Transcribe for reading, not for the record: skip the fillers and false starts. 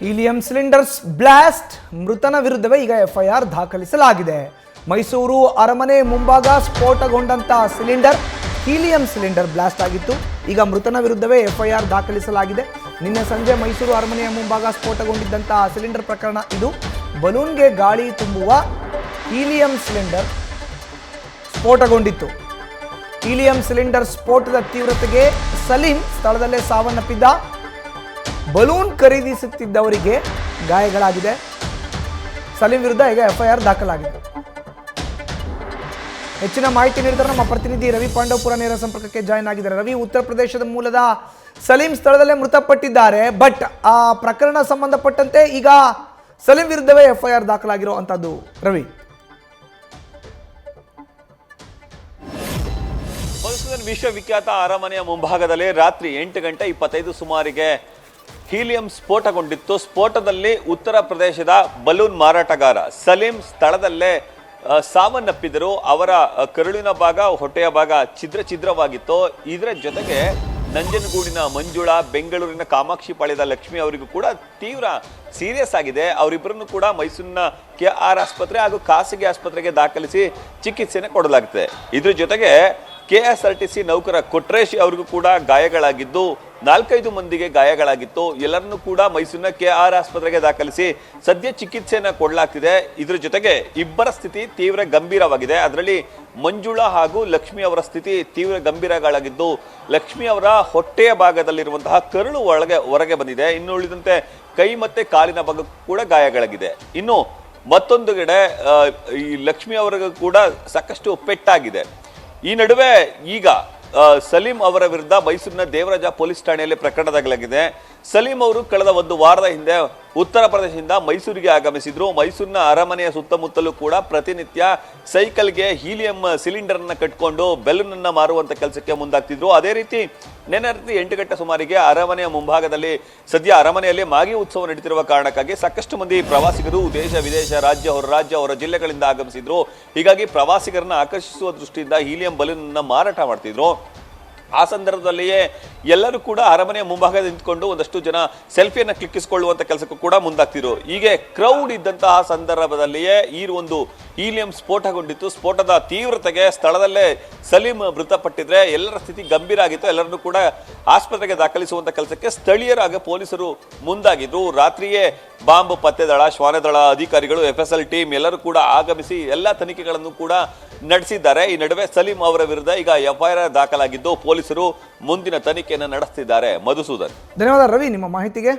Helium cylinders blast, ಮೃತನ ವಿರುದ್ಧವೇ ಈಗ ಎಫ್ಐಆರ್ ದಾಖಲಿಸಲಾಗಿದೆ. ಮೈಸೂರು ಅರಮನೆ ಮುಂಭಾಗ ಸ್ಫೋಟಗೊಂಡಂತಹ ಸಿಲಿಂಡರ್ ಹೀಲಿಯಂ ಸಿಲಿಂಡರ್ ಬ್ಲಾಸ್ಟ್ ಆಗಿತ್ತು. ಈಗ ಮೃತನ ವಿರುದ್ಧವೇ ಎಫ್ಐಆರ್ ದಾಖಲಿಸಲಾಗಿದೆ. ನಿನ್ನೆ ಸಂಜೆ ಮೈಸೂರು ಅರಮನೆಯ ಮುಂಭಾಗ ಸ್ಫೋಟಗೊಂಡಿದ್ದಂತಹ ಸಿಲಿಂಡರ್ ಪ್ರಕರಣ ಇದು. ಬಲೂನ್ಗೆ ಗಾಳಿ ತುಂಬುವ ಹೀಲಿಯಂ ಸಿಲಿಂಡರ್ ಸ್ಫೋಟಗೊಂಡಿತ್ತು. ಹೀಲಿಯಂ ಸಿಲಿಂಡರ್ ಸ್ಫೋಟದ ತೀವ್ರತೆಗೆ ಸಲೀಂ ಸ್ಥಳದಲ್ಲೇ ಸಾವನ್ನಪ್ಪಿದ್ದ. ಬಲೂನ್ ಖರೀದಿಸುತ್ತಿದ್ದವರಿಗೆ ಗಾಯಗಳಾಗಿದೆ. ಸಲೀಂ ವಿರುದ್ಧ ಈಗ ಎಫ್ಐಆರ್ ದಾಖಲಾಗಿದೆ. ಹೆಚ್ಚಿನ ಮಾಹಿತಿ ನೀಡಿದರೆ ನಮ್ಮ ಪ್ರತಿನಿಧಿ ರವಿ ಪಾಂಡವಪುರ ನೇರ ಸಂಪರ್ಕಕ್ಕೆ ಜಾಯ್ನ್ ಆಗಿದ್ದಾರೆ. ರವಿ, ಉತ್ತರ ಪ್ರದೇಶದ ಮೂಲದ ಸಲೀಂ ಸ್ಥಳದಲ್ಲೇ ಮೃತಪಟ್ಟಿದ್ದಾರೆ. ಬಟ್ ಆ ಪ್ರಕರಣ ಸಂಬಂಧಪಟ್ಟಂತೆ ಈಗ ಸಲೀಂ ವಿರುದ್ಧವೇ ಎಫ್ಐಆರ್ ದಾಖಲಾಗಿರುವಂತದ್ದು. ರವಿ, ವಿಶ್ವವಿಖ್ಯಾತ ಅರಮನೆಯ ಮುಂಭಾಗದಲ್ಲಿ ರಾತ್ರಿ 8:25 ಸುಮಾರಿಗೆ ಹೀಲಿಯಂ ಸ್ಫೋಟಗೊಂಡಿತ್ತು. ಸ್ಫೋಟದಲ್ಲಿ ಉತ್ತರ ಪ್ರದೇಶದ ಬಲೂನ್ ಮಾರಾಟಗಾರ ಸಲೀಂ ಸ್ಥಳದಲ್ಲೇ ಸಾವನ್ನಪ್ಪಿದರು. ಅವರ ಕರುಳಿನ ಭಾಗ, ಹೊಟ್ಟೆಯ ಭಾಗ ಛಿದ್ರವಾಗಿತ್ತು. ಇದರ ಜೊತೆಗೆ ನಂಜನಗೂಡಿನ ಮಂಜುಳಾ, ಬೆಂಗಳೂರಿನ ಕಾಮಾಕ್ಷಿ ಪಾಳ್ಯದ ಲಕ್ಷ್ಮಿ ಅವರಿಗೂ ಕೂಡ ತೀವ್ರ ಸೀರಿಯಸ್ ಆಗಿದೆ. ಅವರಿಬ್ಬರನ್ನು ಕೂಡ ಮೈಸೂರಿನ KR ಆಸ್ಪತ್ರೆ ಹಾಗೂ ಖಾಸಗಿ ಆಸ್ಪತ್ರೆಗೆ ದಾಖಲಿಸಿ ಚಿಕಿತ್ಸೆಯನ್ನು ಕೊಡಲಾಗಿದೆ. ಇದ್ರ ಜೊತೆಗೆ KSRTC ನೌಕರ ಕೊಟ್ರೇಶ್ ಅವರಿಗೂ ಕೂಡ ಗಾಯಗಳಾಗಿದ್ದು 4-5 ಮಂದಿಗೆ ಗಾಯಗಳಾಗಿತ್ತು. ಎಲ್ಲರನ್ನೂ ಕೂಡ ಮೈಸೂರಿನ KR ಆಸ್ಪತ್ರೆಗೆ ದಾಖಲಿಸಿ ಸದ್ಯ ಚಿಕಿತ್ಸೆಯನ್ನು ಕೊಡಲಾಗ್ತಿದೆ. ಇದ್ರ ಜೊತೆಗೆ ಇಬ್ಬರ ಸ್ಥಿತಿ ತೀವ್ರ ಗಂಭೀರವಾಗಿದೆ. ಅದರಲ್ಲಿ ಮಂಜುಳಾ ಹಾಗೂ ಲಕ್ಷ್ಮಿ ಅವರ ಸ್ಥಿತಿ ತೀವ್ರ ಗಂಭೀರಗಳಾಗಿದ್ದು, ಲಕ್ಷ್ಮಿ ಅವರ ಹೊಟ್ಟೆಯ ಭಾಗದಲ್ಲಿರುವಂತಹ ಕರುಳು ಹೊರಗೆ ಬಂದಿದೆ. ಇನ್ನು ಉಳಿದಂತೆ ಕೈ ಮತ್ತೆ ಕಾಲಿನ ಭಾಗ ಕೂಡ ಗಾಯಗಳಾಗಿದೆ. ಇನ್ನು ಮತ್ತೊಂದು ಕಡೆ ಈ ಲಕ್ಷ್ಮಿ ಅವರಿಗೂ ಕೂಡ ಸಾಕಷ್ಟು ಪೆಟ್ಟಾಗಿದೆ. ಈ ನಡುವೆ ಈಗ ಸಲೀಂ ಅವರ ವಿರುದ್ಧ ಮೈಸೂರಿನ ದೇವರಾಜ ಪೊಲೀಸ್ ಠಾಣೆಯಲ್ಲಿ ಪ್ರಕರಣ ದಾಖಲಾಗಿದೆ. ಸಲೀಂ ಅವರು ಕಳೆದ 1 ವಾರದ ಹಿಂದೆ ಉತ್ತರ ಪ್ರದೇಶದಿಂದ ಮೈಸೂರಿಗೆ ಆಗಮಿಸಿದ್ರು. ಮೈಸೂರಿನ ಅರಮನೆಯ ಸುತ್ತಮುತ್ತಲೂ ಕೂಡ ಪ್ರತಿನಿತ್ಯ ಸೈಕಲ್ಗೆ ಹೀಲಿಯಂ ಸಿಲಿಂಡರ್ ಅನ್ನ ಕಟ್ಕೊಂಡು ಬೆಲೂನ್ ಅನ್ನ ಮಾರುವಂತ ಕೆಲಸಕ್ಕೆ ಮುಂದಾಗ್ತಿದ್ರು. ಅದೇ ರೀತಿ ನಿನ್ನೆ ರಾತ್ರಿ 8 ಗಂಟೆ ಸುಮಾರಿಗೆ ಅರಮನೆಯ ಮುಂಭಾಗದಲ್ಲಿ ಸದ್ಯ ಅರಮನೆಯಲ್ಲಿ ಮಾಗಿ ಉತ್ಸವ ನಡೀತಿರುವ ಕಾರಣಕ್ಕಾಗಿ ಸಾಕಷ್ಟು ಮಂದಿ ಪ್ರವಾಸಿಗರು ದೇಶ ವಿದೇಶ, ರಾಜ್ಯ ಹೊರ ಜಿಲ್ಲೆಗಳಿಂದ ಆಗಮಿಸಿದ್ರು. ಹೀಗಾಗಿ ಪ್ರವಾಸಿಗರನ್ನ ಆಕರ್ಷಿಸುವ ದೃಷ್ಟಿಯಿಂದ ಹೀಲಿಯಂ ಬಲೂನ್ ಅನ್ನ ಮಾರಾಟ ಮಾಡ್ತಿದ್ರು. ಆ ಸಂದರ್ಭದಲ್ಲಿಯೇ ಎಲ್ಲರೂ ಕೂಡ ಅರಮನೆಯ ಮುಂಭಾಗ ನಿಂತ್ಕೊಂಡು ಒಂದಷ್ಟು ಜನ ಸೆಲ್ಫಿಯನ್ನು ಕ್ಲಿಕ್ಕಿಸಿಕೊಳ್ಳುವಂತ ಕೆಲಸಕ್ಕೂ ಕೂಡ ಮುಂದಾಗ್ತಿದ್ರು. ಹೀಗೆ ಕ್ರೌಡ್ ಇದ್ದಂತಹ ಸಂದರ್ಭದಲ್ಲಿಯೇ ಈ ಒಂದು ಹೀಲಿಯಂ ಸ್ಫೋಟಗೊಂಡಿತ್ತು. ಸ್ಫೋಟದ ತೀವ್ರತೆಗೆ ಸ್ಥಳದಲ್ಲೇ ಸಲೀಂ ಮೃತಪಟ್ಟಿದ್ರೆ ಎಲ್ಲರ ಸ್ಥಿತಿ ಗಂಭೀರ ಆಗಿತ್ತು. ಎಲ್ಲರನ್ನೂ ಕೂಡ ಆಸ್ಪತ್ರೆಗೆ ದಾಖಲಿಸುವಂತ ಕೆಲಸಕ್ಕೆ ಸ್ಥಳೀಯರಾಗಿ ಪೊಲೀಸರು ಮುಂದಾಗಿದ್ರು. ರಾತ್ರಿಯೇ ಬಾಂಬ್ ಪತ್ತೆ ದಳ, ಶ್ವಾನದಳ ಅಧಿಕಾರಿಗಳು, FSL ಟೀಮ್ ಎಲ್ಲರೂ ಕೂಡ ಆಗಮಿಸಿ ಎಲ್ಲ ತನಿಖೆಗಳನ್ನು ಕೂಡ ನಡೆಸಿದ್ದಾರೆ. ಈ ನಡುವೆ ಸಲೀಂ ಅವರ ವಿರುದ್ಧ ಈಗ FIR ದಾಖಲಾಗಿದ್ದು ಪೊಲೀಸರು ಮುಂದಿನ ತನಿಖೆಯನ್ನು ನಡೆಸುತ್ತಿದ್ದಾರೆ. ಮಧುಸೂದನ್, ಧನ್ಯವಾದ ರವಿ ನಿಮ್ಮ ಮಾಹಿತಿಗೆ.